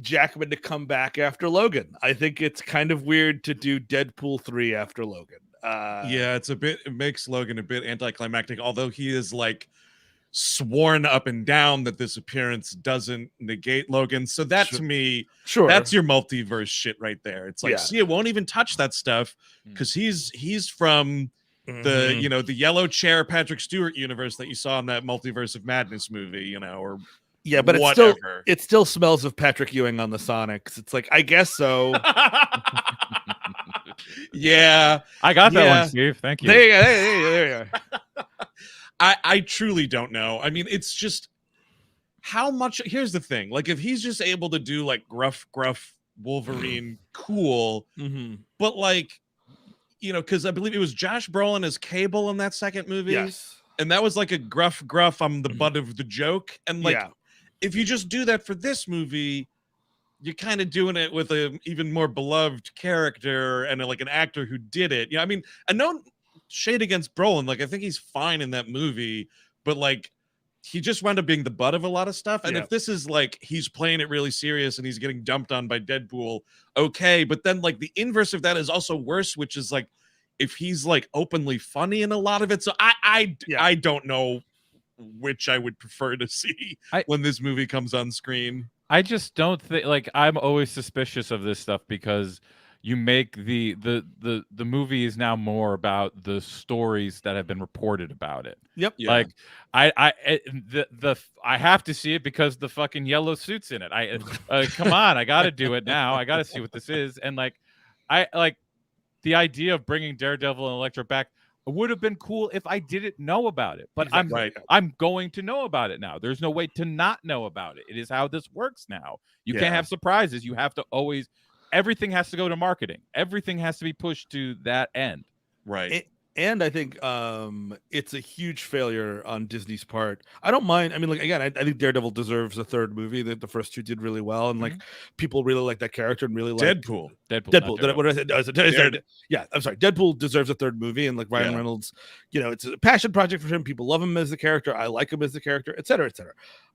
Jackman to come back after Logan. I think it's kind of weird to do Deadpool 3 after Logan. It makes Logan a bit anticlimactic, although he is like sworn up and down that this appearance doesn't negate Logan. So that to me, that's your multiverse shit right there. It's like, see, it won't even touch that stuff because he's from the the yellow chair Patrick Stewart universe that you saw in that Multiverse of Madness movie, or but whatever. It still smells of Patrick Ewing on the Sonics. It's like, I guess so. Yeah, I got that one, Steve. Thank you. There you go. I truly don't know. I mean, it's just how much. Here's the thing: like, if he's just able to do like gruff Wolverine, cool. But like, because I believe it was Josh Brolin as Cable in that second movie. Yes, and that was like a gruff. I'm the butt of the joke, and like. If you just do that for this movie, you're kind of doing it with a even more beloved character and like an actor who did it. I mean, I know shade against Brolin. Like, I think he's fine in that movie, but like, he just wound up being the butt of a lot of stuff. And if this is like, he's playing it really serious and he's getting dumped on by Deadpool, okay. But then like the inverse of that is also worse, which is like, if he's like openly funny in a lot of it. So I don't know which I would prefer to see when this movie comes on screen. I just don't think, like, I'm always suspicious of this stuff because you make the movie is now more about the stories that have been reported about it. Yep. Yeah. Like I have to see it because the fucking yellow suit's in it. Come on, I got to do it now. I got to see what this is. And like the idea of bringing Daredevil and Elektra back would have been cool if I didn't know about it, but I'm going to know about it now. There's no way to not know about it. It is how this works now. You can't have surprises. You have to always, everything has to go to marketing. Everything has to be pushed to that end. Right. And I think it's a huge failure on Disney's part. I don't mind. I mean, like, again, I think Daredevil deserves a third movie. The first two did really well, and like people really like that character and really like Deadpool. What did I say? Yeah, I'm sorry. Deadpool deserves a third movie, and like Ryan Reynolds, it's a passion project for him. People love him as the character. I like him as the character, et cetera, et cetera.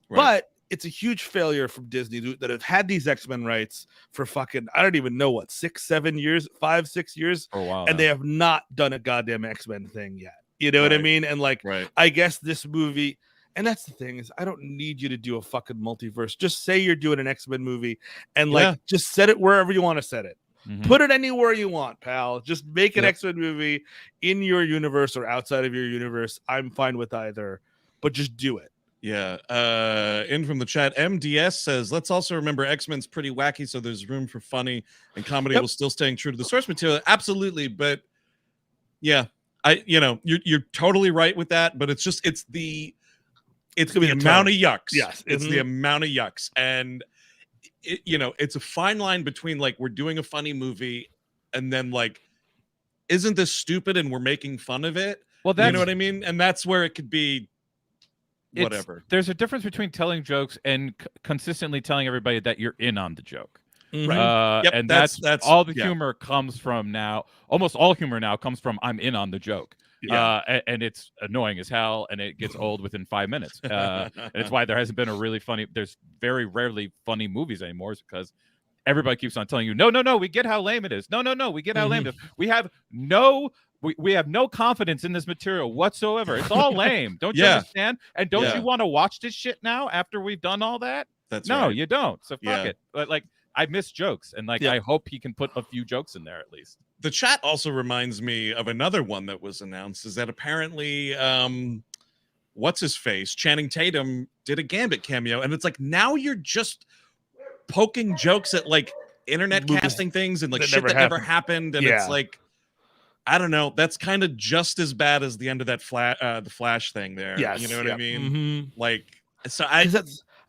Right. But it's a huge failure from Disney that have had these X-Men rights for fucking, I don't even know what, 6-7 years, 5-6 years, for a while, and they have not done a goddamn X-Men thing yet. You know what I mean? And like, I guess this movie, and that's the thing, is I don't need you to do a fucking multiverse. Just say you're doing an X-Men movie and like just set it wherever you want to set it. Put it anywhere you want, pal. Just make an X-Men movie in your universe or outside of your universe. I'm fine with either, but just do it. Yeah. In from the chat, MDS says, let's also remember X-Men's pretty wacky, so there's room for funny and comedy while still staying true to the source material. Absolutely. But yeah, you're totally right with that, but it's the amount of yucks. Yes. It's the amount of yucks. And it's a fine line between like, we're doing a funny movie and then like, isn't this stupid and we're making fun of it? Well, you know what I mean? And that's where it could be whatever. There's a difference between telling jokes and consistently telling everybody that you're in on the joke. Right. And that's all the humor comes from now. Almost all humor now comes from I'm in on the joke. And it's annoying as hell, and it gets old within 5 minutes. And it's why there hasn't been there's very rarely funny movies anymore, is because everybody keeps on telling you, no, we get how lame it is. No, we get how lame it is. We have no confidence in this material whatsoever. It's all lame. Don't you understand? And don't you want to watch this shit now after we've done all that? No, you don't. So fuck it. But like, I miss jokes, and like I hope he can put a few jokes in there at least. The chat also reminds me of another one that was announced, is that apparently what's his face? Channing Tatum did a Gambit cameo, and it's like, now you're just poking jokes at like internet casting things and like shit that never happened. And it's like, I don't know. That's kind of just as bad as the end of that the Flash thing there. Yes, you know what I mean? Like, so I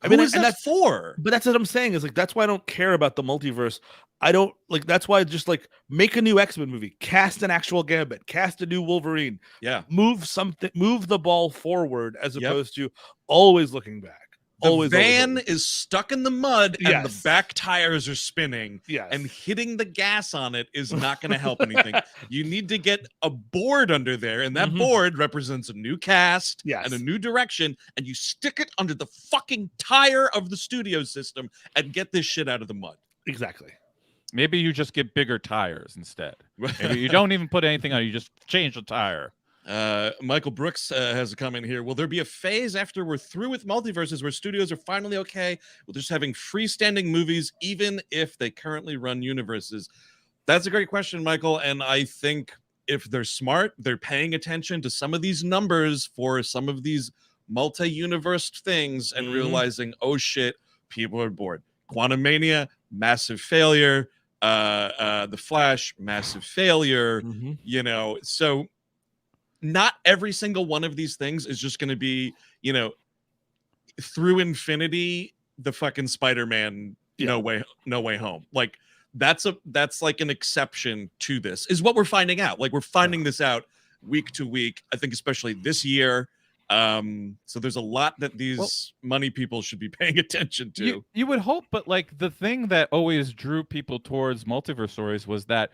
I mean, Who is and that that's for? But that's what I'm saying is like that's why I don't care about the multiverse. I don't like that's why just like make a new X-Men movie, cast an actual Gambit, cast a new Wolverine, Yeah. move the ball forward as Yep. opposed to always looking back. The van is stuck in the mud and the Yes. back tires are spinning. Yes. And hitting the gas on it is not going to help anything. You need to get a board under there, and that board represents a new cast and a new direction, and you stick it under the fucking tire of the studio system and get this shit out of the mud. Exactly. Maybe you just get bigger tires instead. Maybe you don't even put anything on, you just change the tire. Michael Brooks has a comment here. Will there be a phase after we're through with multiverses where studios are finally okay with just having freestanding movies, even if they currently run universes? That's a great question, Michael. And I think if they're smart, they're paying attention to some of these numbers for some of these multi-universe things and realizing, oh shit, people are bored. Quantum Mania, massive failure. The Flash, massive failure. You know, so not every single one of these things is just going to be, you know, through infinity, the fucking Spider-Man no way home. Like that's like an exception to this is what we're finding out. Like we're finding this out week to week. I think especially this year. So there's a lot that these money people should be paying attention to. You would hope, but like the thing that always drew people towards multiverse stories was that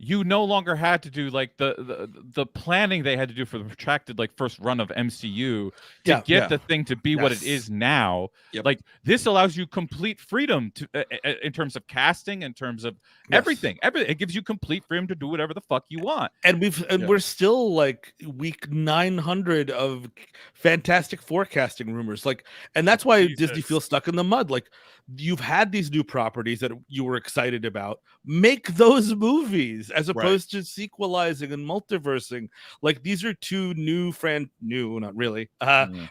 you no longer had to do like the planning they had to do for the protracted like first run of MCU to get the thing to be what it is now. Like this allows you complete freedom to in terms of casting, in terms of everything. It gives you complete freedom to do whatever the fuck you want. And we're still like week 900 of Fantastic Forecasting rumors. Like, and that's why Disney feels stuck in the mud. Like you've had these new properties that you were excited about. Make those movies as opposed to sequelizing and multiversing. Like these are two not really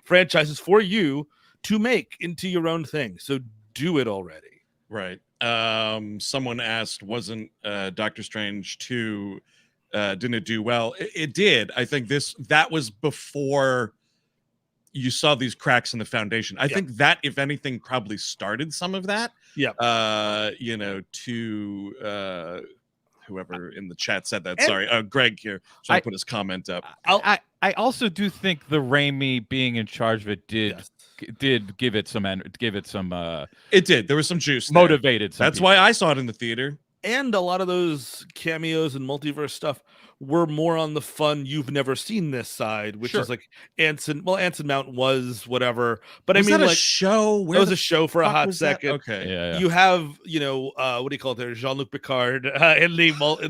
franchises for you to make into your own thing. So do it already. Right. Someone asked, wasn't Doctor Strange 2 didn't it do well? It did. I think that was before you saw these cracks in the foundation. I think that, if anything, probably started some of that. You know, to whoever in the chat said that. Sorry, Greg here. So I put his comment up. I also do think the Raimi being in charge of it did give it some it did. There was some juice. Motivated. That's why I saw it in the theater. And a lot of those cameos and multiverse stuff were more on the fun you've never seen this side, which is like Anson. Well, Anson Mount was whatever, but was I mean, that like a show. It was a show for a hot second. Okay, you have what do you call it there? Jean-Luc Picard in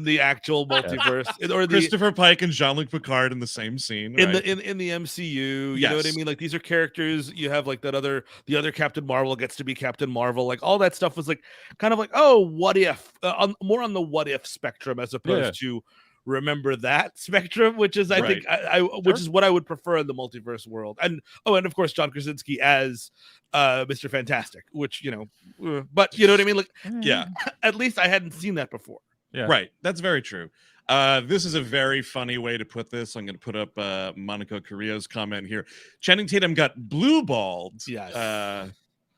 the actual multiverse, or Christopher Pike and Jean-Luc Picard in the same scene in the MCU. You know what I mean? Like these are characters. You have like the other Captain Marvel gets to be Captain Marvel. Like all that stuff was like kind of like, oh, what if more on the what if spectrum as opposed to remember that spectrum, which is I think which is what I would prefer in the multiverse world. And of course John Krasinski as Mr. Fantastic, which but you know what I mean, like at least I hadn't seen that before. Right, that's very true. This is a very funny way to put this. I'm going to put up Monica Carrillo's comment here. Channing Tatum got blue balled.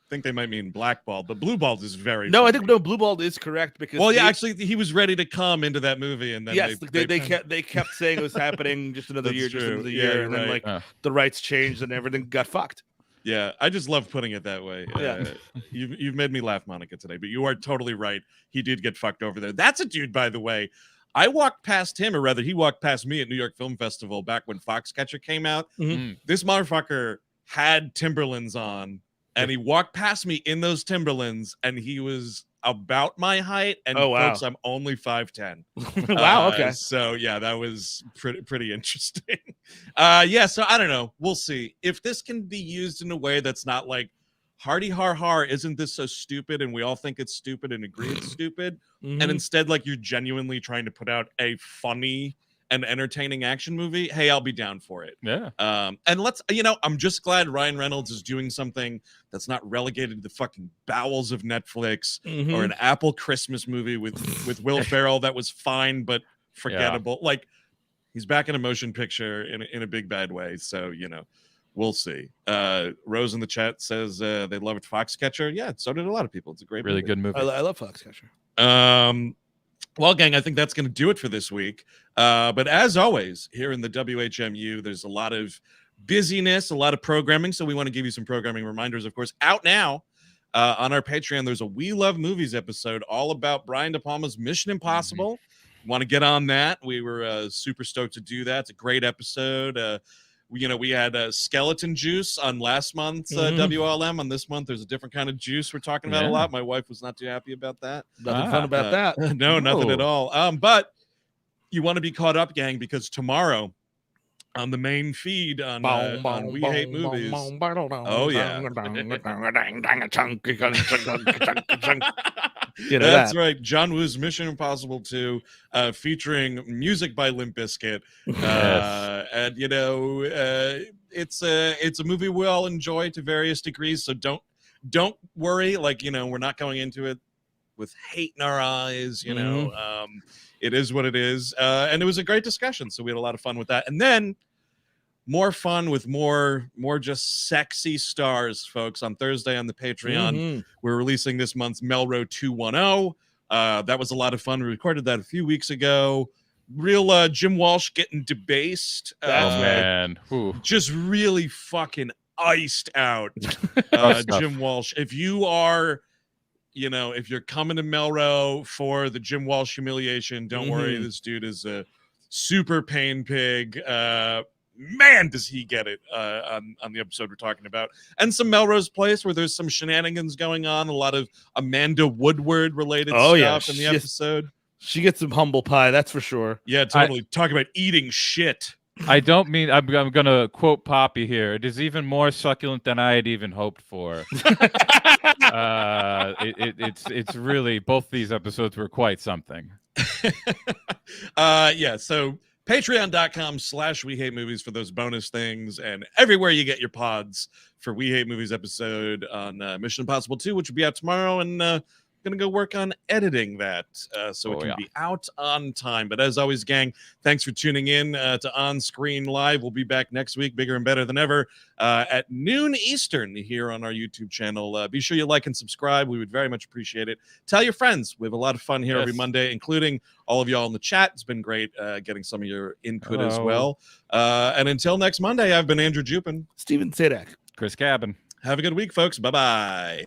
I think they might mean blackballed, but blue balled is very funny. I think blue balled is correct because actually he was ready to come into that movie, and then they kept saying it was happening just another year, and then like the rights changed and everything got fucked. Yeah, I just love putting it that way. You've made me laugh, Monica, today, but you are totally right. He did get fucked over there. That's a dude, by the way. I walked past him, or rather, he walked past me at New York Film Festival back when Foxcatcher came out. This motherfucker had Timberlands on. And he walked past me in those Timberlands, and he was about my height. And folks, I'm only 5'10". Wow, okay. So yeah, that was pretty interesting. So I don't know. We'll see if this can be used in a way that's not like hardy har. Isn't this so stupid? And we all think it's stupid and agree it's stupid. And instead, like you're genuinely trying to put out a funny and entertaining action movie, hey, I'll be down for it. And let's, I'm just glad Ryan Reynolds is doing something that's not relegated to the fucking bowels of Netflix or an Apple Christmas movie with Will Ferrell that was fine but forgettable. Like he's back in a motion picture in a big bad way. So We'll see. Rose in the chat says they loved Foxcatcher. Yeah, so did a lot of people. It's a great Really movie. good movie. I love Foxcatcher. Well, gang, I think that's going to do it for this week. But as always, here in the WHMU, there's a lot of busyness, a lot of programming. So we want to give you some programming reminders, of course. Out now on our Patreon, there's a We Love Movies episode all about Brian De Palma's Mission Impossible. Want to get on that? We were super stoked to do that. It's a great episode. We had skeleton juice on last month's WLM. On this month, there's a different kind of juice we're talking about a lot. My wife was not too happy about that. Nothing fun about that. No, nothing at all. But you want to be caught up, gang, because tomorrow on the main feed on We Hate Movies. Oh, yeah. That's right. John Woo's Mission Impossible 2, featuring music by Limp Bizkit. And it's a movie we all enjoy to various degrees. So don't worry. Like, we're not going into it with hate in our eyes. It is what it is. And it was a great discussion. So we had a lot of fun with that. And then more fun with more just sexy stars, folks. On Thursday on the Patreon, we're releasing this month's Melrose 210. That was a lot of fun. We recorded that a few weeks ago. Real Jim Walsh getting debased. Man. Just really fucking iced out. Jim Walsh. If you are, if you're coming to Melrose for the Jim Walsh humiliation, don't worry. This dude is a super pain pig. Man, does he get it on the episode we're talking about. And some Melrose Place where there's some shenanigans going on, a lot of Amanda Woodward related stuff in the episode. She gets some humble pie, that's for sure. Yeah, totally. Talk about eating shit. I don't mean, I'm going to quote Poppy here. It is even more succulent than I had even hoped for. It's really, both these episodes were quite something. So patreon.com/We Hate Movies for those bonus things, and everywhere you get your pods for We Hate Movies episode on Mission Impossible 2, which will be out tomorrow, and gonna go work on editing that so it can be out on time. But as always, gang, thanks for tuning in to On Screen Live. We'll be back next week, bigger and better than ever, at noon Eastern here on our YouTube channel. Be sure you like and subscribe. We would very much appreciate it. Tell your friends. We have a lot of fun here every Monday, including all of y'all in the chat. It's been great getting some of your input as well. And until next Monday, I've been Andrew Jupin, Steven Sadak, Chris Cabin. Have a good week, folks. Bye-bye.